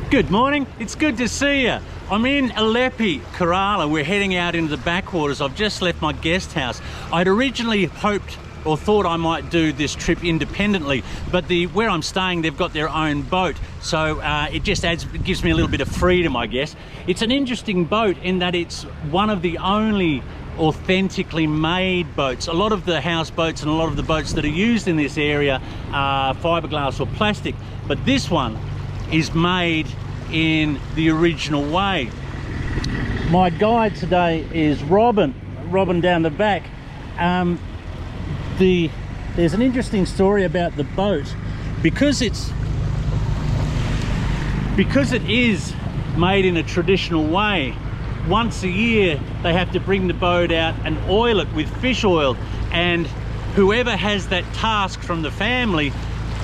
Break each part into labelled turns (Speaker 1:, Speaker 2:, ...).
Speaker 1: Good morning, it's good to see you. I'm in Aleppi, Kerala. We're heading out into the backwaters. I've just left my guest house. I'd originally hoped or thought I might do this trip independently, but where I'm staying, they've got their own boat. So it gives me a little bit of freedom, I guess. It's an interesting boat in that it's one of the only authentically made boats. A lot of the houseboats and a lot of the boats that are used in this area are fiberglass or plastic, but this one is made in the original way. My guide today is Robin down the back. There's an interesting story about the boat because it is made in a traditional way. Once a year they have to bring the boat out and oil it with fish oil, and whoever has that task from the family,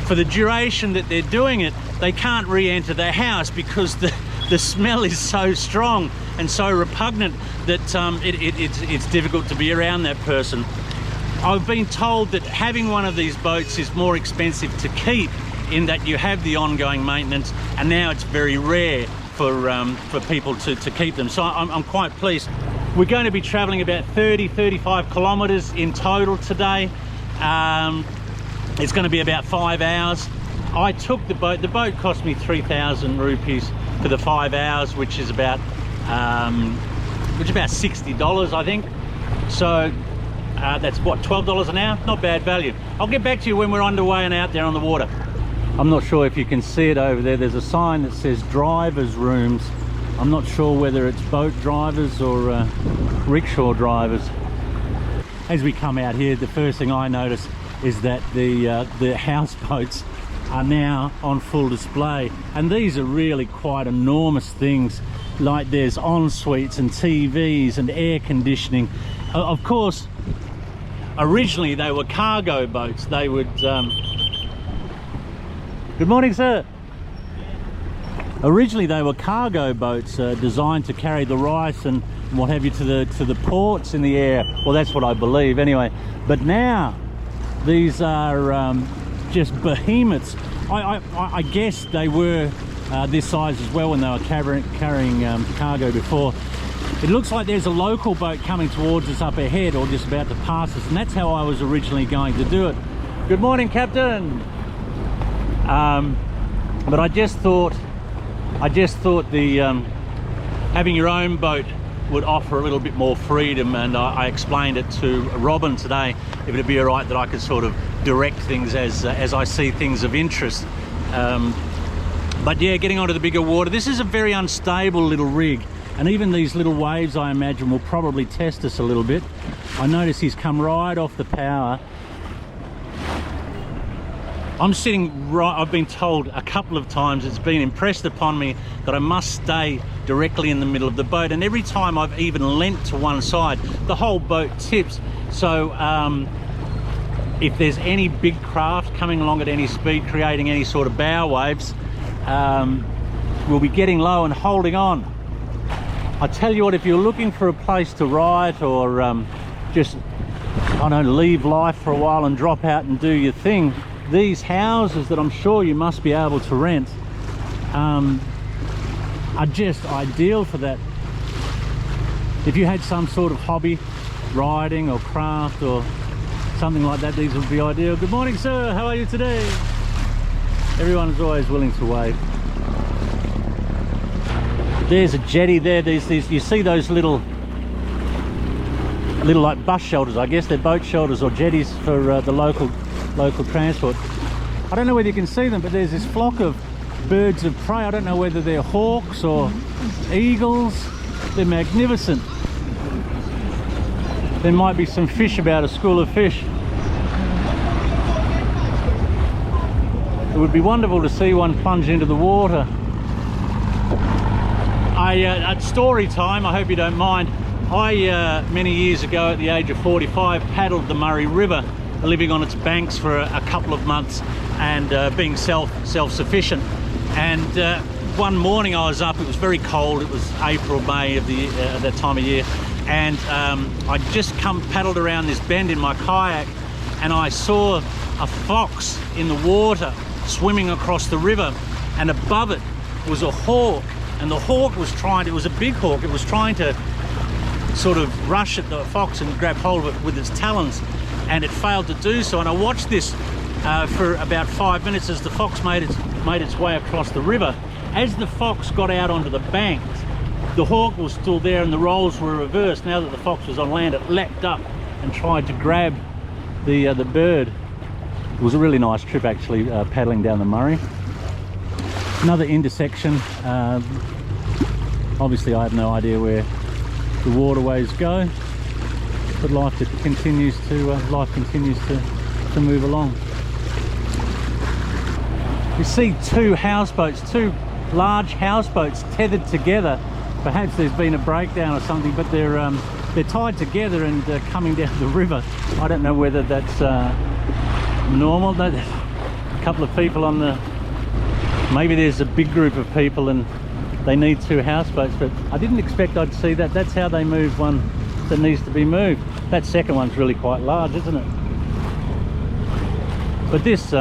Speaker 1: for the duration that they're doing it, they can't re-enter their house because the smell is so strong and so repugnant that it's difficult to be around that person. I've been told that having one of these boats is more expensive to keep, in that you have the ongoing maintenance, and now it's very rare for people to keep them. So I'm quite pleased. We're going to be traveling about 35 kilometers in total today. It's going to be about 5 hours. I took the boat. The boat cost me 3,000 rupees for the 5 hours, which is about $60, I think. So that's what, $12 an hour? Not bad value. I'll get back to you when we're underway and out there on the water. I'm not sure if you can see it over there. There's a sign that says drivers' rooms. I'm not sure whether it's boat drivers or rickshaw drivers. As we come out here, the first thing I notice is that the houseboats are now on full display, and these are really quite enormous things. Like there's en-suites and TVs and air conditioning. Of course, originally they were cargo boats. They would good morning, sir. Originally they were cargo boats designed to carry the rice and what have you to the ports in the air. Well, that's what I believe anyway. But now these are just behemoths. I guess they were this size as well when they were carrying cargo before. It looks like there's a local boat coming towards us up ahead, or just about to pass us, and that's how I was originally going to do it. Good morning, Captain. But I just thought the having your own boat would offer a little bit more freedom, and I explained it to Robin today if it'd be all right that I could sort of direct things as I see things of interest. But yeah, getting onto the bigger water, this is a very unstable little rig, and even these little waves, I imagine, will probably test us a little bit. I notice he's come right off the power. I'm sitting right, I've been told a couple of times, it's been impressed upon me that I must stay directly in the middle of the boat, and every time I've even leant to one side, the whole boat tips. So if there's any big craft coming along at any speed, creating any sort of bow waves, we'll be getting low and holding on. I tell you what, if you're looking for a place to ride, or just, I don't know, leave life for a while and drop out and do your thing, these houses that I'm sure you must be able to rent are just ideal for that. If you had some sort of hobby, riding or craft or something like that, these would be ideal. Good morning, sir. How are you today? Everyone is always willing to wave. There's a jetty there. There's you see those little like bus shelters, I guess. They're boat shelters or jetties for the local transport. I don't know whether you can see them, but there's this flock of birds of prey. I don't know whether they're hawks or eagles. They're magnificent. There might be some fish about, a school of fish. It would be wonderful to see one plunge into the water. At story time, I hope you don't mind, I many years ago at the age of 45 paddled the Murray River, living on its banks for a couple of months and being self-sufficient. And one morning I was up, it was very cold, it was April, May of that time of year, and I'd just paddled around this bend in my kayak, and I saw a fox in the water swimming across the river, and above it was a hawk, and the hawk was trying, it was a big hawk, it was trying to sort of rush at the fox and grab hold of it with its talons, and it failed to do so. And I watched this for about 5 minutes as the fox made its way across the river. As the fox got out onto the bank, the hawk was still there and the roles were reversed. Now that the fox was on land, it leapt up and tried to grab the bird. It was a really nice trip actually, paddling down the Murray. Another intersection. Obviously I have no idea where the waterways go, but life continues to move along. You see two houseboats, two large houseboats tethered together. Perhaps there's been a breakdown or something, but they're tied together and coming down the river. I don't know whether that's normal. A couple of people on the, maybe there's a big group of people and they need two houseboats, but I didn't expect I'd see that. That's how they move one that needs to be moved. That second one's really quite large, isn't it? But this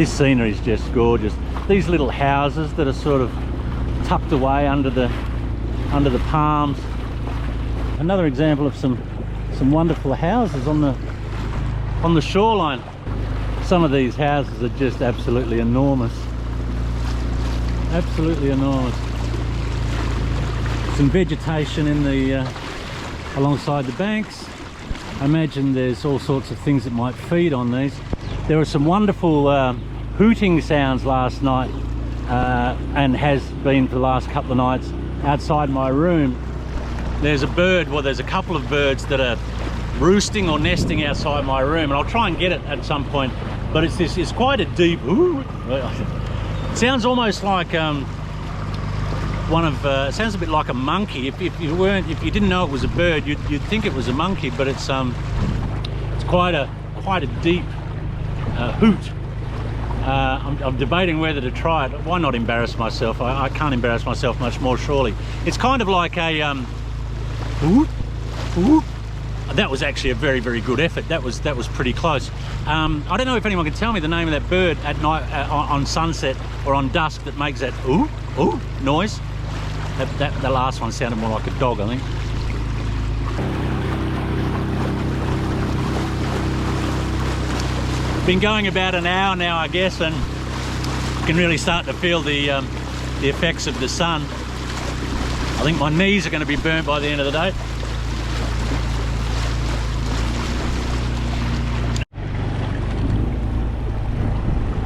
Speaker 1: scenery is just gorgeous. These little houses that are sort of tucked away under the palms. Another example of some wonderful houses on the shoreline. Some of these houses are just absolutely enormous. Absolutely enormous. Some vegetation in the alongside the banks. I imagine there's all sorts of things that might feed on these. There were some wonderful hooting sounds last night, and has been for the last couple of nights outside my room. There's a bird, well there's a couple of birds that are roosting or nesting outside my room, and I'll try and get it at some point, but it's quite a deep ooh. It sounds almost like it sounds a bit like a monkey. If you didn't know it was a bird, you'd think it was a monkey, but it's quite a deep hoot. I'm debating whether to try it. Why not embarrass myself? I can't embarrass myself much more, surely. It's kind of like a ooh, ooh. That was actually a very, very good effort. That was pretty close. I don't know if anyone can tell me the name of that bird at night, on sunset or on dusk, that makes that ooh, ooh noise. The last one sounded more like a dog, I think. Been going about an hour now, I guess, and you can really start to feel the effects of the sun. I think my knees are going to be burnt by the end of the day.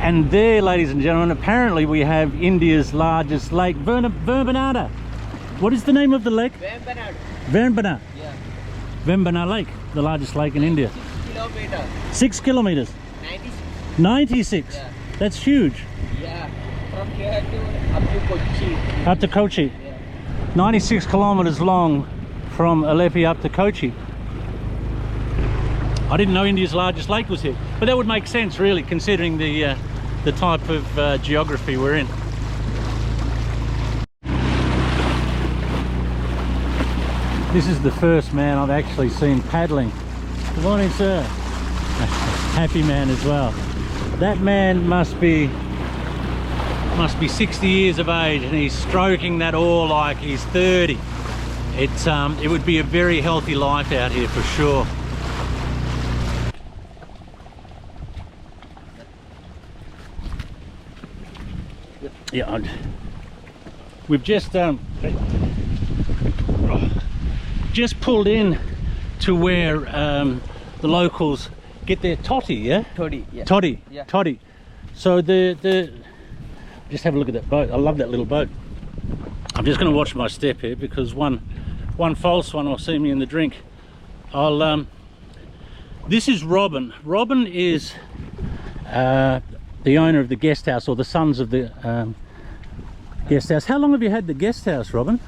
Speaker 1: And there, ladies and gentlemen, apparently we have India's largest lake, Vembanada. What is the name of the lake? Vembanada. Vembanada. Yeah. Vembanada Lake, the largest lake in India. 6 kilometers. 6 kilometers. 96. 96. Yeah. That's huge.
Speaker 2: Yeah. From here to up to Kochi.
Speaker 1: Up to Kochi.
Speaker 2: Yeah.
Speaker 1: 96 kilometers long from Aleppi up to Kochi. I didn't know India's largest lake was here, but that would make sense really, considering the type of geography we're in. This is the first man I've actually seen paddling. Good morning, sir. Happy man as well. That man must be 60 years of age, and he's stroking that oar like he's 30. It would be a very healthy life out here for sure. Yeah, we've just pulled in to where the locals get their toddy, yeah?
Speaker 2: Toddy, yeah.
Speaker 1: Toddy,
Speaker 2: yeah.
Speaker 1: Toddy. So just have a look at that boat. I love that little boat. I'm just going to watch my step here, because one false one will see me in the drink. This is Robin. Robin is the owner of the guest house, or the sons of the guest house. How long have you had the guest house, Robin?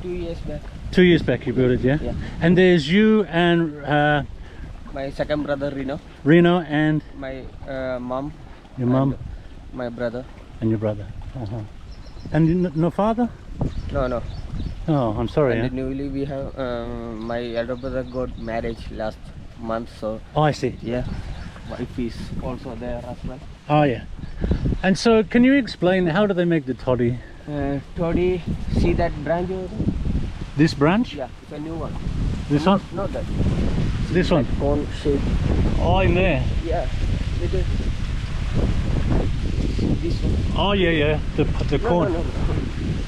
Speaker 2: 2 years back.
Speaker 1: 2 years back you built it, yeah?
Speaker 2: Yeah.
Speaker 1: And there's you and
Speaker 2: my second brother Reno.
Speaker 1: Reno and
Speaker 2: my mom.
Speaker 1: Your mum.
Speaker 2: My brother.
Speaker 1: And your brother. And no father?
Speaker 2: No.
Speaker 1: Oh, I'm sorry.
Speaker 2: And newly we have my elder brother got married last month, so.
Speaker 1: Oh, I see.
Speaker 2: Yeah. wife is also there as well.
Speaker 1: Oh yeah. And so can you explain how do they make the toddy?
Speaker 2: Toddy, see that branch over there?
Speaker 1: This branch?
Speaker 2: Yeah, it's a new one.
Speaker 1: This one?
Speaker 2: Not that.
Speaker 1: This one?
Speaker 2: Cone shape.
Speaker 1: Oh, in there?
Speaker 2: Yeah. Little. This one.
Speaker 1: Oh yeah, yeah. The corn.
Speaker 2: No.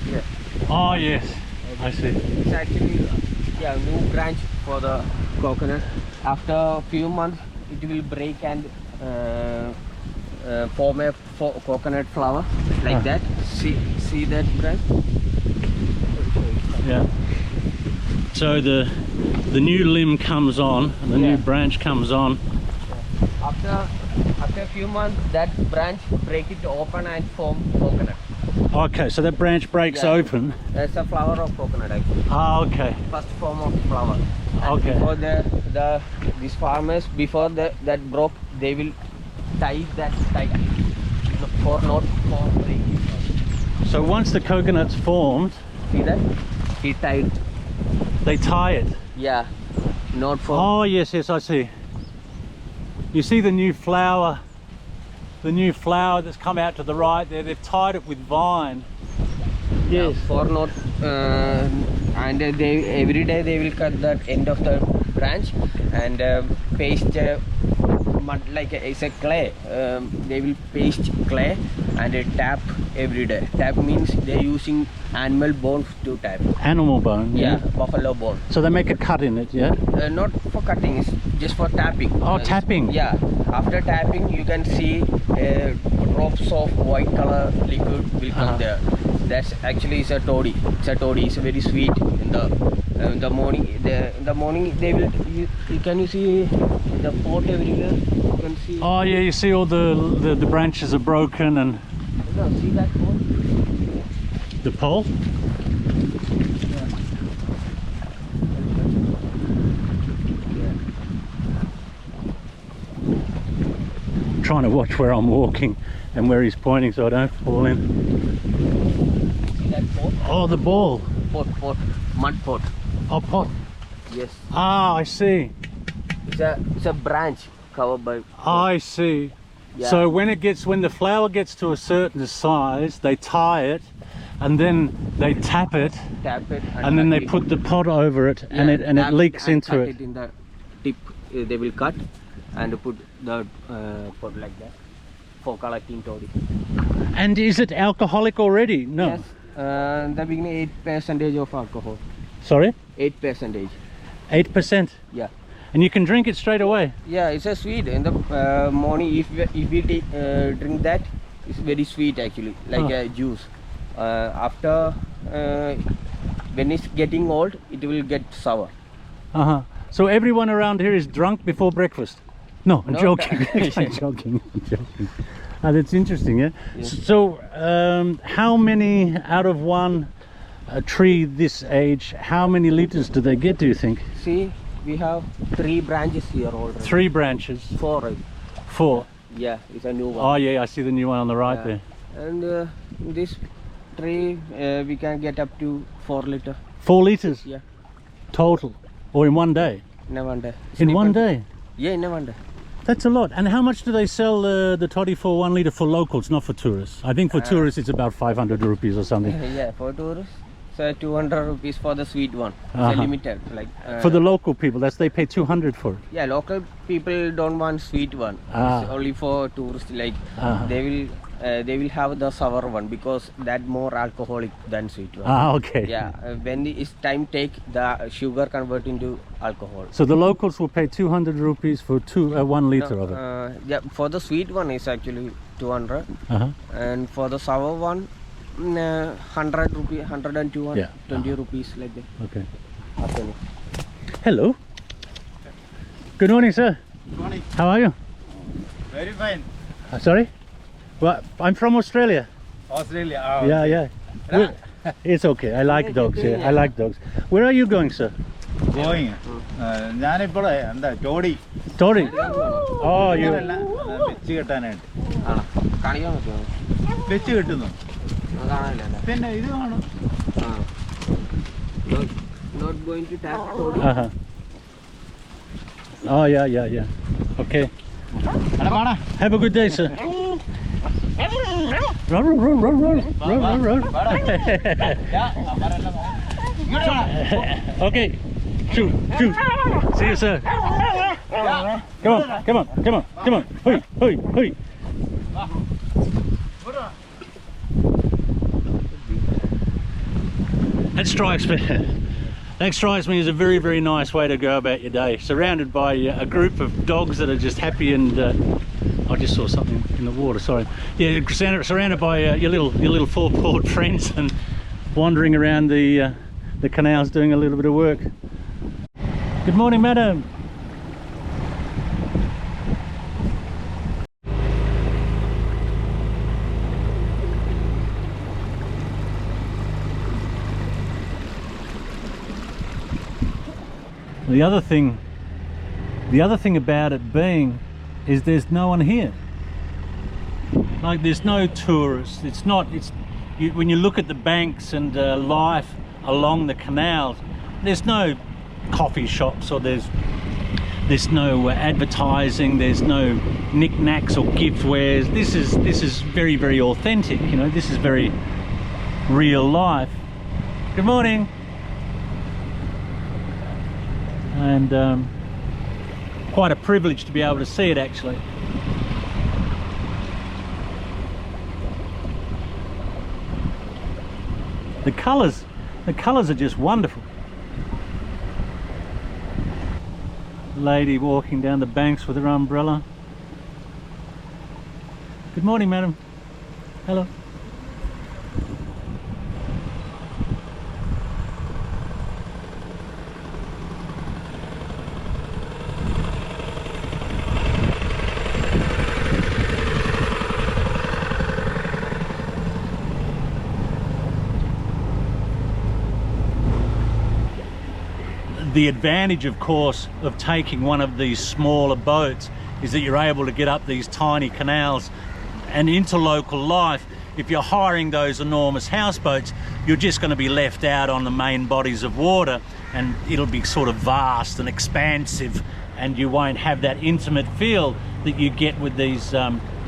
Speaker 2: Yeah.
Speaker 1: Oh yes, I see.
Speaker 2: It's actually new branch for the coconut. After a few months, it will break and form a coconut flower like that. See that branch?
Speaker 1: Yeah. So the new limb comes on, and the new branch comes on.
Speaker 2: After a few months, that branch break it open and form coconut.
Speaker 1: Okay, so that branch breaks open.
Speaker 2: That's a flower of coconut actually.
Speaker 1: Ah, okay.
Speaker 2: First form of flower. And
Speaker 1: Okay.
Speaker 2: before these farmers, before that broke, they will tie that tight for not for breaking.
Speaker 1: So once the coconut's formed,
Speaker 2: See that? He tied.
Speaker 1: they tie it.
Speaker 2: Yeah. Not for.
Speaker 1: Oh yes, I see. You see the new flower that's come out to the right there, they've tied it with vine. Yes.
Speaker 2: For not and they every day they will cut that end of the branch and paste mud like it's a clay. They will paste clay and tap every day. Tap means they're using animal bones to tap.
Speaker 1: Animal bone.
Speaker 2: Yeah, buffalo bone.
Speaker 1: So they make a cut in it, yeah?
Speaker 2: Not for cutting, it's just for tapping.
Speaker 1: Oh, tapping.
Speaker 2: Yeah, after tapping you can see drops of white color liquid will come there. That's actually is a toddy. It's a toddy. It's very sweet in the morning. In the morning they will. Can you see the pot everywhere? You can see.
Speaker 1: Oh yeah, you see all the branches are broken and
Speaker 2: No, see that pot?
Speaker 1: the pole. Trying to watch where I'm walking and where he's pointing so I don't fall in.
Speaker 2: See that pot?
Speaker 1: Oh, the ball.
Speaker 2: Pot, mud pot.
Speaker 1: Oh, pot.
Speaker 2: Yes.
Speaker 1: Ah, I see.
Speaker 2: It's a branch covered by.
Speaker 1: I see.
Speaker 2: Yeah.
Speaker 1: So when the flower gets to a certain size, they tie it and then they tap it
Speaker 2: Tap it
Speaker 1: and then they
Speaker 2: cut it.
Speaker 1: put the pot over it and it
Speaker 2: Tap
Speaker 1: leaks
Speaker 2: and
Speaker 1: into
Speaker 2: cut
Speaker 1: it.
Speaker 2: in the tip. They will cut and put the pot like that for collecting toddy.
Speaker 1: And is it alcoholic already? No.
Speaker 2: Yes. In the beginning 8% of alcohol.
Speaker 1: Sorry?
Speaker 2: 8%.
Speaker 1: 8%?
Speaker 2: Yeah.
Speaker 1: And you can drink it straight away?
Speaker 2: Yeah, it's a sweet. In the morning, if we drink that, it's very sweet actually, like a juice. After when it's getting old, it will get sour.
Speaker 1: Uh-huh. So everyone around here is drunk before breakfast? No, I'm
Speaker 2: No,
Speaker 1: joking. I'm joking. That's interesting, yeah?
Speaker 2: Yes.
Speaker 1: So how many out of one tree this age, how many liters do they get, do you think?
Speaker 2: See, we have 3 branches here already.
Speaker 1: 3 branches?
Speaker 2: 4, right?
Speaker 1: 4?
Speaker 2: Yeah, it's a new one.
Speaker 1: Oh yeah, I see the new one on the right there.
Speaker 2: And this tree, we can get up to 4 liter.
Speaker 1: 4 liters?
Speaker 2: Yeah,
Speaker 1: Total? Or in one day?
Speaker 2: in a one day.
Speaker 1: In one day?
Speaker 2: Yeah, in a one day.
Speaker 1: That's a lot. And how much do they sell the toddy for 1 liter for locals, not for tourists? I think for tourists it's about 500 rupees or something.
Speaker 2: Yeah, for tourists, so 200 rupees for the sweet one. It's a limited, like.
Speaker 1: For the local people, they pay 200 for it.
Speaker 2: Yeah, local people don't want sweet one. It's only for tourists. Like they will have the sour one because that more alcoholic than sweet one.
Speaker 1: Ah, okay.
Speaker 2: Yeah, when it's time take, the sugar convert into alcohol.
Speaker 1: So the locals will pay 200 rupees for 1 liter of it.
Speaker 2: Yeah, for the sweet one is actually 200, and for the sour one, 100 rupees, 100 and 200,
Speaker 1: Yeah.
Speaker 2: 20 rupees like that.
Speaker 1: Okay.
Speaker 2: Afternoon.
Speaker 1: Hello. Good morning, sir.
Speaker 3: Good morning.
Speaker 1: How are you?
Speaker 3: Very fine.
Speaker 1: Sorry? Well, I'm from Australia.
Speaker 3: Australia. Oh,
Speaker 1: Yeah, yeah. Well, it's okay. I like dogs. Yeah, I like dogs. Where are you going, sir?
Speaker 3: Going. ഞാനിപ്പോൾ എന്താ ജോഡി
Speaker 1: Toddy. Oh, you.
Speaker 3: വെച്ച് കെട്ടാനായിട്ട്
Speaker 2: കാണിക്കാൻ പറ്റുമോ?
Speaker 3: വെച്ച് കെട്ടുന്നു
Speaker 2: കാണാനില്ല.
Speaker 3: പിന്നെ ഇത് കാണും
Speaker 2: Not going to tap toddy.
Speaker 1: Oh, yeah. Okay. Have a good day, sir. Run, run, run, run, run, run, run, run. Okay, shoot, shoot. See you, sir. Come on, come on, come on, come on. Hoi, hoi, hoi. That strikes me as a very, very nice way to go about your day. Surrounded by a group of dogs that are just happy and I just saw something in the water. Sorry. Yeah, surrounded by your little four-pawed friends and wandering around the canals doing a little bit of work. Good morning, madam. The other thing about it being is there's no one here. Like there's no tourists. When you look at the banks and life along the canals, there's no coffee shops or there's no advertising. There's no knickknacks or gift wares. This is very, very authentic. You know, this is very real life. Good morning. And quite a privilege to be able to see it actually. The colours are just wonderful. Lady walking down the banks with her umbrella. Good morning, madam. Hello. The advantage, of course, of taking one of these smaller boats is that you're able to get up these tiny canals and into local life. If you're hiring those enormous houseboats, you're just going to be left out on the main bodies of water, and it'll be sort of vast and expansive, and you won't have that intimate feel that you get with these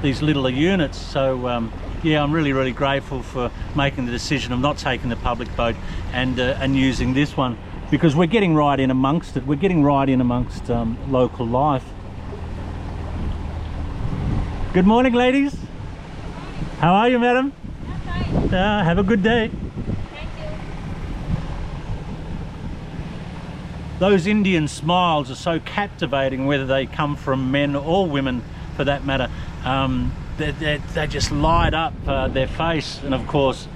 Speaker 1: littler units. So yeah, I'm really, really grateful for making the decision of not taking the public boat and using this one. Because we're getting right in amongst it. We're getting right in amongst local life. Good morning, ladies. How are you, madam? I'm fine. Have a good day.
Speaker 4: Thank you.
Speaker 1: Those Indian smiles are so captivating, whether they come from men or women for that matter. They just light up their face, and of course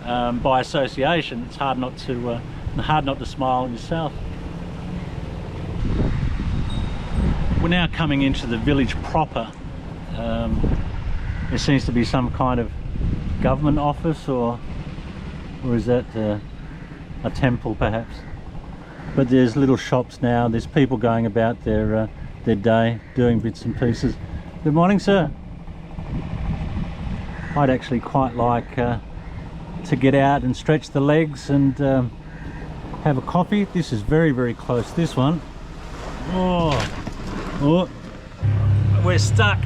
Speaker 1: by association it's hard not to smile yourself. We're now coming into the village proper. There seems to be some kind of government office, or is that a temple perhaps? But there's little shops now. There's people going about their day, doing bits and pieces. Good morning, sir. I'd actually quite like to get out and stretch the legs and have a coffee. This is very, very close, this one. Oh, we're stuck.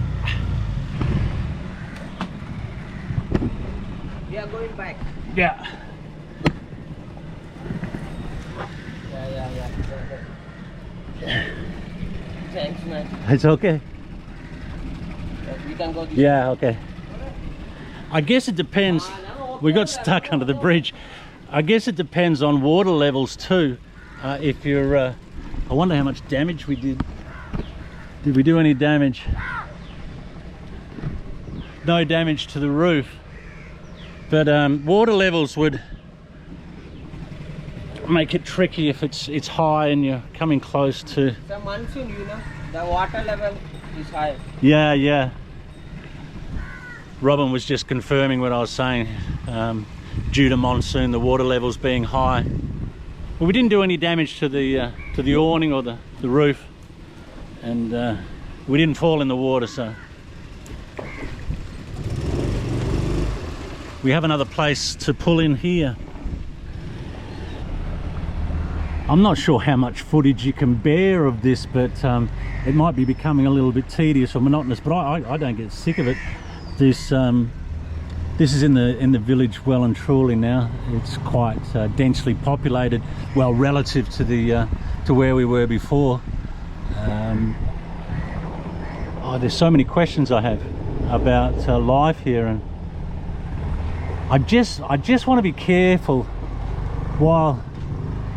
Speaker 2: We are going back.
Speaker 1: Yeah.
Speaker 2: Yeah. Thanks, man.
Speaker 1: It's okay.
Speaker 2: We can go this
Speaker 1: Yeah, okay. I guess it depends. We got stuck under the bridge. I guess it depends on water levels too. If you're, I wonder how much damage we did. Did we do any damage? No damage to the roof. But water levels would make it tricky if it's high and you're coming close to.
Speaker 2: The monsoon, you know, the water level is high.
Speaker 1: Yeah. Robin was just confirming what I was saying. Due to monsoon, the water levels being high. Well, we didn't do any damage to the awning or the roof, and we didn't fall in the water, so we have another place to pull in here. I'm not sure how much footage you can bear of this, but it might be becoming a little bit tedious or monotonous, but I don't get sick of it. This is in the village well and truly now. It's quite densely populated, well, relative to the to where we were before. Oh, there's so many questions I have about life here, and I just want to be careful while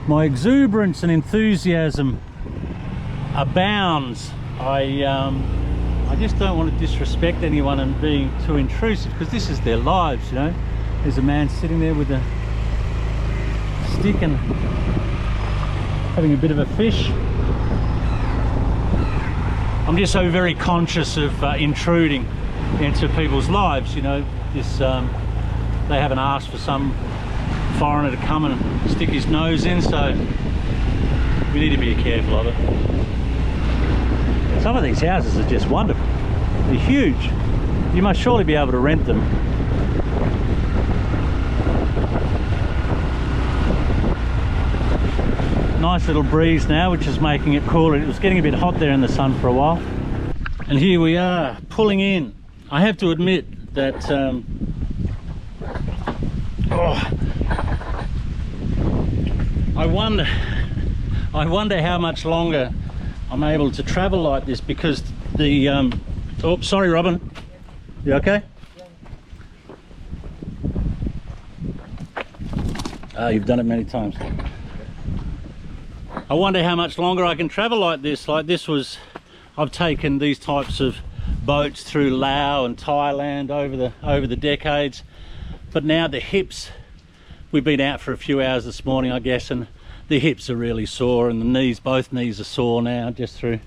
Speaker 1: my exuberance and enthusiasm abounds. I just don't want to disrespect anyone and being too intrusive, because this is their lives, you know. There's a man sitting there with a stick and having a bit of a fish. I'm just so very conscious of intruding into people's lives, you know. This they haven't asked for some foreigner to come and stick his nose in, so we need to be careful of it. Some of these houses are just wonderful. They're huge. You must surely be able to rent them. Nice little breeze now, which is making it cooler. It was getting a bit hot there in the sun for a while. And here we are, pulling in. I have to admit that I wonder how much longer I'm able to travel like this, because the oh, sorry Robin, you okay? You've done it many times. I wonder how much longer I can travel like this. I've taken these types of boats through Laos and Thailand over the decades, but now the hips, we've been out for a few hours this morning, I guess, and the hips are really sore, and the knees, both knees are sore now, just through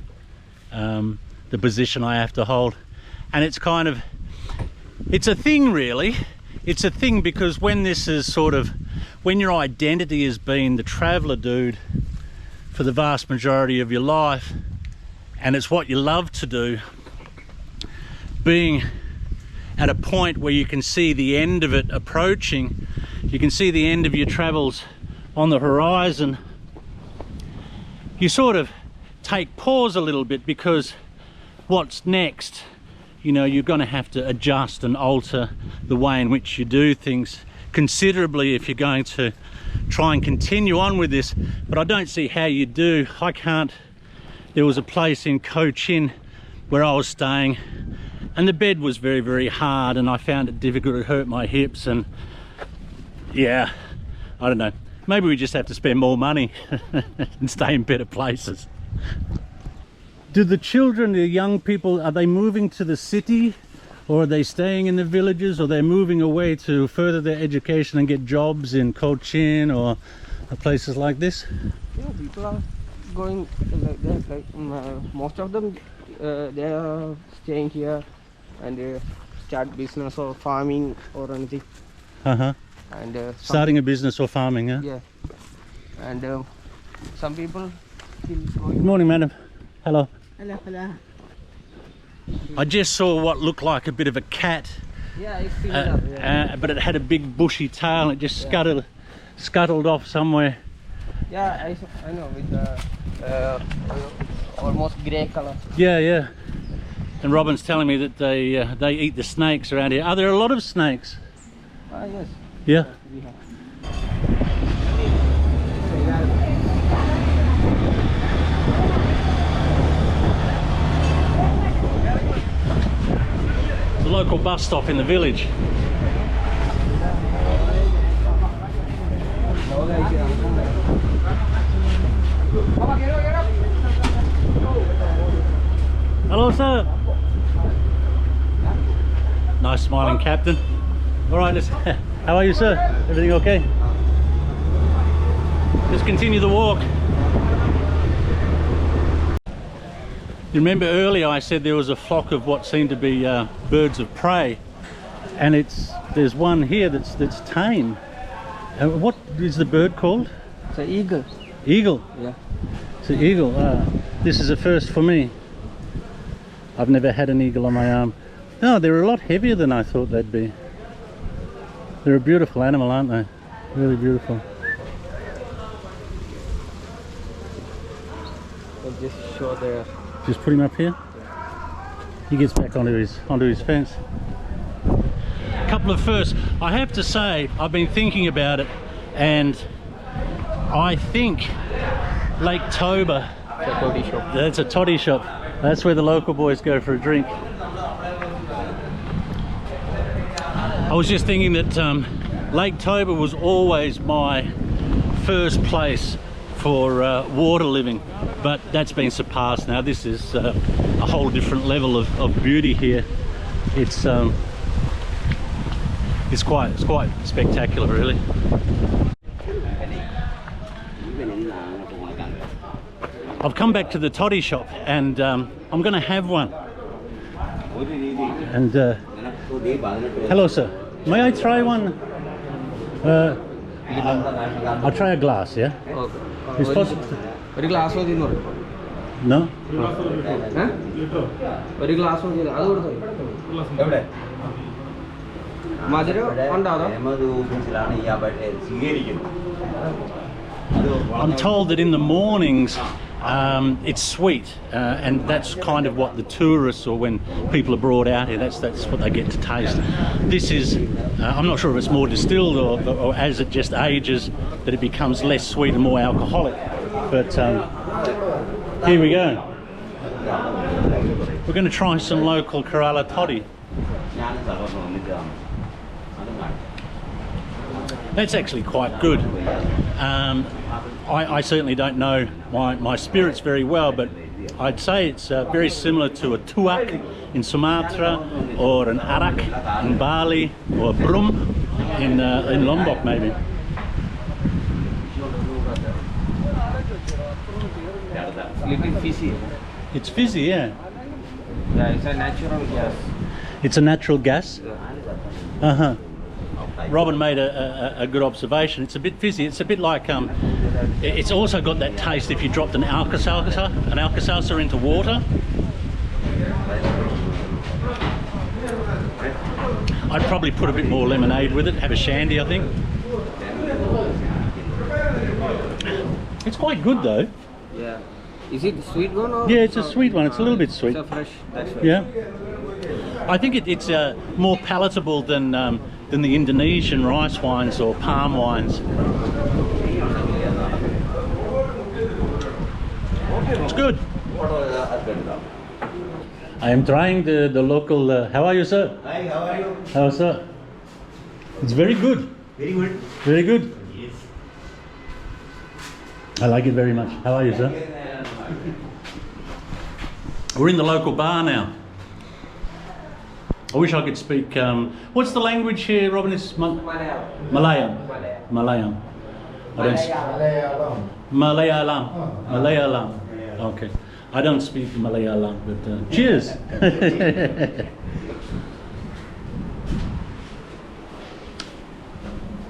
Speaker 1: the position I have to hold. And it's kind of, it's a thing really. It's a thing because when this is sort of, when your identity has been the traveller dude for the vast majority of your life, and it's what you love to do, being at a point where you can see the end of it approaching, you can see the end of your travels on the horizon, you sort of take pause a little bit, because what's next, you know, you're going to have to adjust and alter the way in which you do things considerably if you're going to try and continue on with this. But I don't see how you do. I can't. There was a place in Cochin where I was staying, and the bed was very, very hard, and I found it difficult. It hurt my hips, and yeah, I don't know. Maybe we just have to spend more money and stay in better places. Do the children, the young people, are they moving to the city, or are they staying in the villages, or they're moving away to further their education and get jobs in Cochin or places like this?
Speaker 2: Yeah, people are going like that. Like most of them, they are staying here and start business or farming or anything. And
Speaker 1: starting a business or farming, yeah?
Speaker 2: Yeah. And some people still going.
Speaker 1: Good morning, madam. Hello.
Speaker 4: Hello, hello.
Speaker 1: I just saw what looked like a bit of a cat,
Speaker 2: Yeah, it's similar. Yeah.
Speaker 1: but it had a big bushy tail, and it just scuttled off somewhere.
Speaker 2: Yeah, I know, with the almost grey color.
Speaker 1: Yeah. And Robin's telling me that they eat the snakes around here. Are there a lot of snakes?
Speaker 2: Yes.
Speaker 1: Yeah.
Speaker 2: We have.
Speaker 1: The local bus stop in the village. Hello, sir. Nice smiling captain. All right, how are you, sir? Everything okay? Let's continue the walk. You remember earlier I said there was a flock of what seemed to be birds of prey, and there's one here that's tame. What is the bird called?
Speaker 2: It's an eagle.
Speaker 1: Eagle?
Speaker 2: Yeah.
Speaker 1: It's an eagle. This is a first for me. I've never had an eagle on my arm. No, they're a lot heavier than I thought they'd be. They're a beautiful animal, aren't they? Really beautiful.
Speaker 2: just show there.
Speaker 1: Just put him up here. He gets back onto his fence. Couple of firsts. I have to say, I've been thinking about it, and I think Lake Toba.
Speaker 2: It's a toddy shop.
Speaker 1: That's a toddy shop. That's where the local boys go for a drink. I was just thinking that Lake Toba was always my first place for water living, but that's been surpassed now. This is a whole different level of beauty here. It's quite spectacular, really. I've come back to the toddy shop, and I'm going to have one. And hello, sir. May I try one? I'll try a glass, yeah?
Speaker 2: Okay.
Speaker 1: It's possible.
Speaker 2: ഒരു glass മതി എന്ന് പറഞ്ഞു.
Speaker 1: No?
Speaker 2: ഒരു glass മതി അത് കൊടുത്തു. എവിടെ? മധുരം ഉണ്ടോ അതോ?
Speaker 1: I'm told that in the mornings it's sweet, and that's kind of what the tourists, or when people are brought out here, that's what they get to taste. This is, I'm not sure if it's more distilled or as it just ages that it becomes less sweet and more alcoholic. But here we go. We're going to try some local Kerala toddy. That's actually quite good. I certainly don't know my spirits very well, but I'd say it's very similar to a tuak in Sumatra, or an arak in Bali, or brum in Lombok maybe.
Speaker 2: Little fishy.
Speaker 1: It's fizzy, yeah.
Speaker 2: Yeah, it's a natural gas.
Speaker 1: It's a natural gas. Uh-huh. Robin made a good observation. It's a bit fizzy. It's a bit like it's also got that taste if you dropped an Alka-Seltzer into water. I'd probably put a bit more lemonade with it. Have a shandy, I think. It's quite good though.
Speaker 2: Yeah. Is it sweet one or?
Speaker 1: Yeah, it's a sweet one. It's a little bit sweet.
Speaker 2: It's a fresh. That's right.
Speaker 1: Yeah. I think it's more palatable than the Indonesian rice wines or palm wines. It's good. I am trying the local. How are you, sir?
Speaker 3: Hi, how are you?
Speaker 1: How, sir? It's very good.
Speaker 3: Very good.
Speaker 1: Very good.
Speaker 3: Yes.
Speaker 1: I like it very much. How are you, sir? We're in the local bar now. I wish I could speak. What's the language here, Robin? It's Malayalam. Malayalam. I don't Malayalam. Malayalam. Okay. I don't speak Malayalam, but cheers.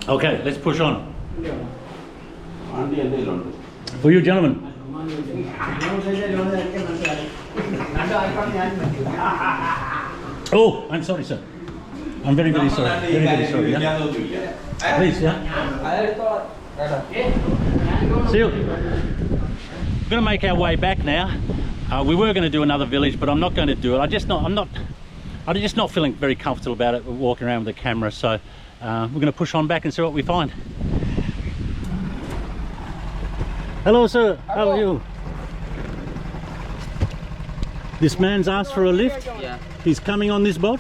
Speaker 1: Okay, let's push on. For you, gentlemen. Oh, I'm sorry, sir. I'm very, very sorry. Very, very sorry. Yeah? Please, yeah. See you. We're going to make our way back now. We were going to do another village, but I'm not going to do it. I'm just not feeling very comfortable about it walking around with the camera. So we're going to push on back and see what we find. Hello, sir. How are you? This man's asked for a lift.
Speaker 2: Yeah.
Speaker 1: He's coming on this boat.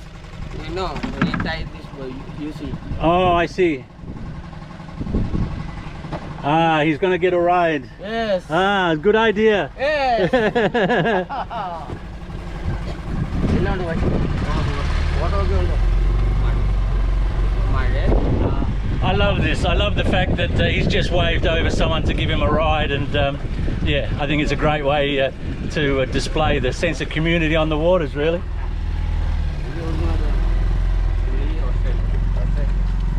Speaker 2: No, he tied this boy. You see.
Speaker 1: Oh, I see. Ah, he's going to get a ride.
Speaker 2: Yes.
Speaker 1: Ah, good idea.
Speaker 2: Yes. What are you doing?
Speaker 1: I love this. I love the fact that he's just waved over someone to give him a ride, and yeah, I think it's a great way to display the sense of community on the waters, really.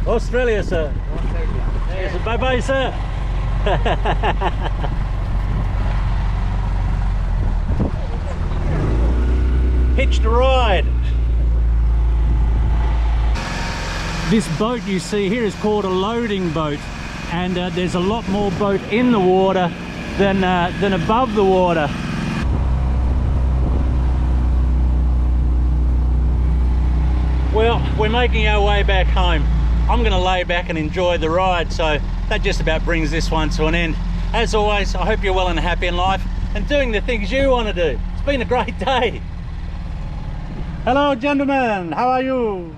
Speaker 1: Australia, sir. Yes, bye-bye, sir. Hitched a ride. This boat you see here is called a loading boat, and there's a lot more boat in the water than above the water. Well, we're making our way back home. I'm going to lay back and enjoy the ride, so that just about brings this one to an end. As always, I hope you're well and happy in life and doing the things you want to do. It's been a great day. Hello, gentlemen. How are you?